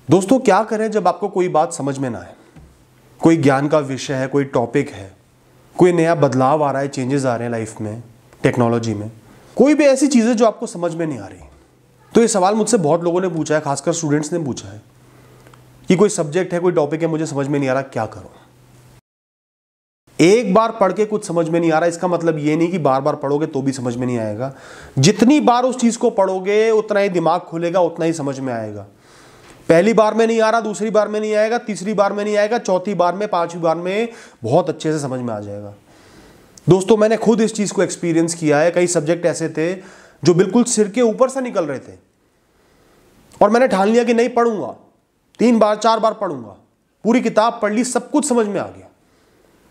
दोस्तों क्या करें जब आपको कोई बात समझ में ना आए, कोई ज्ञान का विषय है, कोई टॉपिक है, कोई नया बदलाव आ रहा है, चेंजेस आ रहे हैं लाइफ में, टेक्नोलॉजी में, कोई भी ऐसी चीज़ें जो आपको समझ में नहीं आ रही। तो ये सवाल मुझसे बहुत लोगों ने पूछा है, खासकर स्टूडेंट्स ने पूछा है कि कोई सब्जेक्ट है, कोई टॉपिक है, मुझे समझ में नहीं आ रहा, क्या करूं। एक बार पढ़ के कुछ समझ में नहीं आ रहा, इसका मतलब ये नहीं कि बार बार पढ़ोगे तो भी समझ में नहीं आएगा। जितनी बार उस चीज़ को पढ़ोगे उतना ही दिमाग खुलेगा, उतना ही समझ में आएगा। पहली बार में नहीं आ रहा, दूसरी बार में नहीं आएगा, तीसरी बार में नहीं आएगा, चौथी बार में, पांचवी बार में बहुत अच्छे से समझ में आ जाएगा। दोस्तों मैंने खुद इस चीज़ को एक्सपीरियंस किया है। कई सब्जेक्ट ऐसे थे जो बिल्कुल सिर के ऊपर से निकल रहे थे और मैंने ठान लिया कि नहीं पढ़ूंगा, 3 बार 4 बार पढ़ूंगा। पूरी किताब पढ़ ली, सब कुछ समझ में आ गया,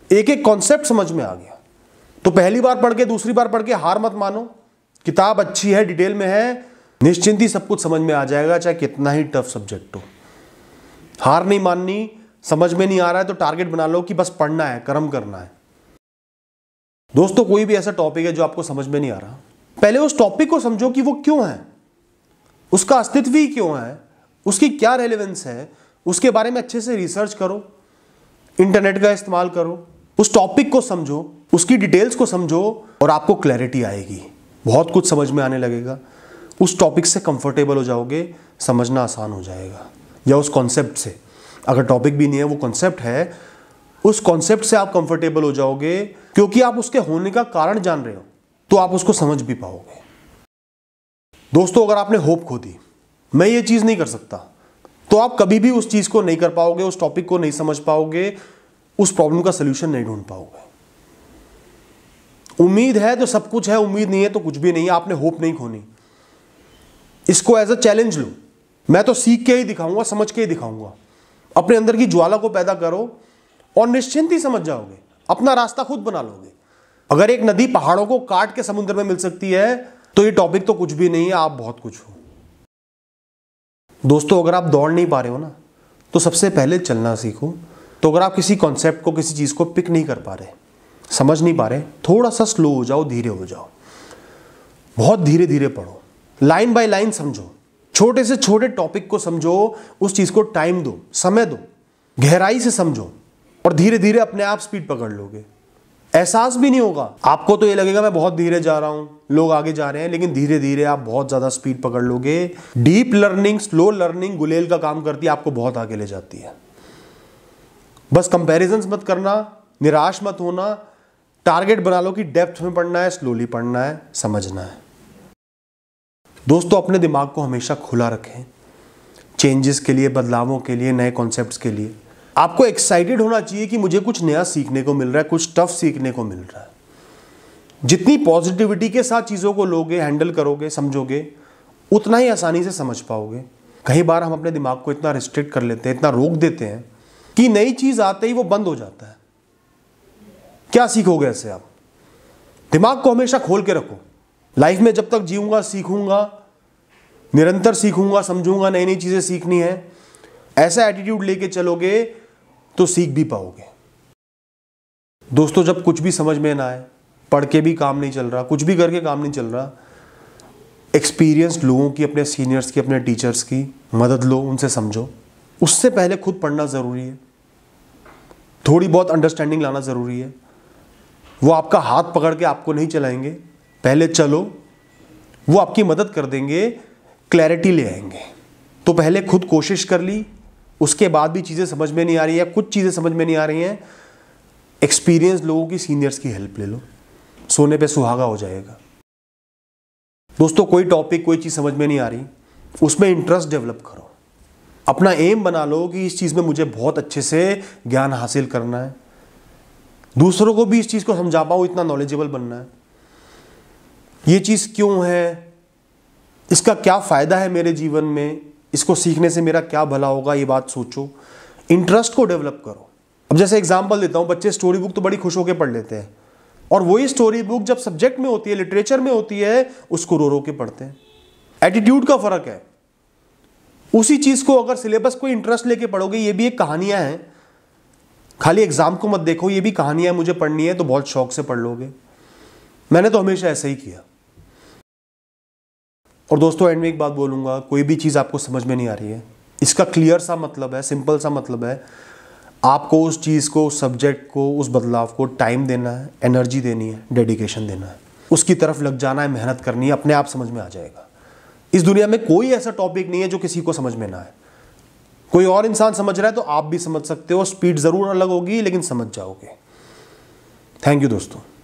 एक एक कॉन्सेप्ट समझ में आ गया। तो पहली बार पढ़ के, दूसरी बार पढ़ के हार मत मानो। किताब अच्छी है, डिटेल में है, निश्चिंत ही सब कुछ समझ में आ जाएगा, चाहे कितना ही टफ सब्जेक्ट हो। हार नहीं माननी। समझ में नहीं आ रहा है तो टारगेट बना लो कि बस पढ़ना है, कर्म करना है। दोस्तों कोई भी ऐसा टॉपिक है जो आपको समझ में नहीं आ रहा, पहले उस टॉपिक को समझो कि वो क्यों है, उसका अस्तित्व ही क्यों है, उसकी क्या रेलेवेंस है, उसके बारे में अच्छे से रिसर्च करो, इंटरनेट का इस्तेमाल करो, उस टॉपिक को समझो, उसकी डिटेल्स को समझो और आपको क्लैरिटी आएगी, बहुत कुछ समझ में आने लगेगा। उस टॉपिक से कंफर्टेबल हो जाओगे, समझना आसान हो जाएगा। या उस कॉन्सेप्ट से, अगर टॉपिक भी नहीं है वो कॉन्सेप्ट है, उस कॉन्सेप्ट से आप कंफर्टेबल हो जाओगे, क्योंकि आप उसके होने का कारण जान रहे हो तो आप उसको समझ भी पाओगे। दोस्तों अगर आपने होप खो दी, मैं ये चीज़ नहीं कर सकता, तो आप कभी भी उस चीज़ को नहीं कर पाओगे, उस टॉपिक को नहीं समझ पाओगे, उस प्रॉब्लम का सलूशन नहीं ढूंढ पाओगे। उम्मीद है तो सब कुछ है, उम्मीद नहीं है तो कुछ भी नहीं है। आपने होप नहीं खोनी, इसको एज अ चैलेंज लो। मैं तो सीख के ही दिखाऊंगा, समझ के ही दिखाऊंगा। अपने अंदर की ज्वाला को पैदा करो और निश्चिंत ही समझ जाओगे, अपना रास्ता खुद बना लोगे। अगर एक नदी पहाड़ों को काट के समुद्र में मिल सकती है तो ये टॉपिक तो कुछ भी नहीं है, आप बहुत कुछ हो। दोस्तों अगर आप दौड़ नहीं पा रहे हो ना, तो सबसे पहले चलना सीखो। तो अगर आप किसी कॉन्सेप्ट को, किसी चीज़ को पिक नहीं कर पा रहे, समझ नहीं पा रहे, थोड़ा सा स्लो हो जाओ, धीरे हो जाओ, बहुत धीरे धीरे पढ़ो, लाइन बाय लाइन समझो, छोटे से छोटे टॉपिक को समझो, उस चीज़ को टाइम दो, समय दो, गहराई से समझो और धीरे धीरे अपने आप स्पीड पकड़ लोगे। एहसास भी नहीं होगा आपको, तो ये लगेगा मैं बहुत धीरे जा रहा हूं, लोग आगे जा रहे हैं, लेकिन धीरे धीरे आप बहुत ज्यादा स्पीड पकड़ लोगे। डीप लर्निंग, स्लो लर्निंग गुलेल का काम करती है, आपको बहुत आगे ले जाती है। बस कंपैरिजंस मत करना, निराश मत होना, टारगेट बना लो कि डेप्थ में पढ़ना है, स्लोली पढ़ना है, समझना है। दोस्तों अपने दिमाग को हमेशा खुला रखें, चेंजेस के लिए, बदलावों के लिए, नए कॉन्सेप्ट्स के लिए। आपको एक्साइटेड होना चाहिए कि मुझे कुछ नया सीखने को मिल रहा है, कुछ टफ सीखने को मिल रहा है। जितनी पॉजिटिविटी के साथ चीज़ों को लोगे, हैंडल करोगे, समझोगे, उतना ही आसानी से समझ पाओगे। कई बार हम अपने दिमाग को इतना रिस्ट्रिक्ट कर लेते हैं, इतना रोक देते हैं कि नई चीज़ आते ही वो बंद हो जाता है। क्या सीखोगे ऐसे आप? दिमाग को हमेशा खोल के रखो। लाइफ में जब तक जीऊंगा सीखूंगा, निरंतर सीखूंगा, समझूंगा, नई नई चीज़ें सीखनी है, ऐसा एटीट्यूड लेके चलोगे तो सीख भी पाओगे। दोस्तों जब कुछ भी समझ में ना आए, पढ़ के भी काम नहीं चल रहा, कुछ भी करके काम नहीं चल रहा, एक्सपीरियंस्ड लोगों की, अपने सीनियर्स की, अपने टीचर्स की मदद लो, उनसे समझो। उससे पहले खुद पढ़ना ज़रूरी है, थोड़ी बहुत अंडरस्टैंडिंग लाना ज़रूरी है। वो आपका हाथ पकड़ के आपको नहीं चलाएंगे, पहले चलो, वो आपकी मदद कर देंगे, क्लैरिटी ले आएंगे। तो पहले खुद कोशिश कर ली, उसके बाद भी चीज़ें समझ में नहीं आ रही है, कुछ चीज़ें समझ में नहीं आ रही हैं, एक्सपीरियंस लोगों की, सीनियर्स की हेल्प ले लो, सोने पे सुहागा हो जाएगा। दोस्तों कोई टॉपिक, कोई चीज़ समझ में नहीं आ रही, उसमें इंटरेस्ट डेवलप करो। अपना एम बना लो कि इस चीज़ में मुझे बहुत अच्छे से ज्ञान हासिल करना है, दूसरों को भी इस चीज़ को समझा पाऊँ, इतना नॉलेजेबल बनना है। ये चीज़ क्यों है, इसका क्या फ़ायदा है मेरे जीवन में, इसको सीखने से मेरा क्या भला होगा, ये बात सोचो, इंटरेस्ट को डेवलप करो। अब जैसे एग्जांपल देता हूँ, बच्चे स्टोरी बुक तो बड़ी खुश होकर पढ़ लेते हैं, और वही स्टोरी बुक जब सब्जेक्ट में होती है, लिटरेचर में होती है, उसको रो रो के पढ़ते हैं। एटीट्यूड का फ़र्क है। उसी चीज़ को अगर सिलेबस को इंटरेस्ट लेके पढ़ोगे, ये भी एक कहानियाँ हैं, खाली एग्जाम को मत देखो, ये भी कहानियाँ मुझे पढ़नी है, तो बहुत शौक से पढ़ लोगे। मैंने तो हमेशा ऐसा ही किया। और दोस्तों एंड में एक बात बोलूँगा, कोई भी चीज़ आपको समझ में नहीं आ रही है, इसका क्लियर सा मतलब है, सिंपल सा मतलब है, आपको उस चीज़ को, उस सब्जेक्ट को, उस बदलाव को टाइम देना है, एनर्जी देनी है, डेडिकेशन देना है, उसकी तरफ लग जाना है, मेहनत करनी है, अपने आप समझ में आ जाएगा। इस दुनिया में कोई ऐसा टॉपिक नहीं है जो किसी को समझ में ना आए। कोई और इंसान समझ रहा है तो आप भी समझ सकते हो, स्पीड ज़रूर अलग होगी लेकिन समझ जाओगे। थैंक यू दोस्तों।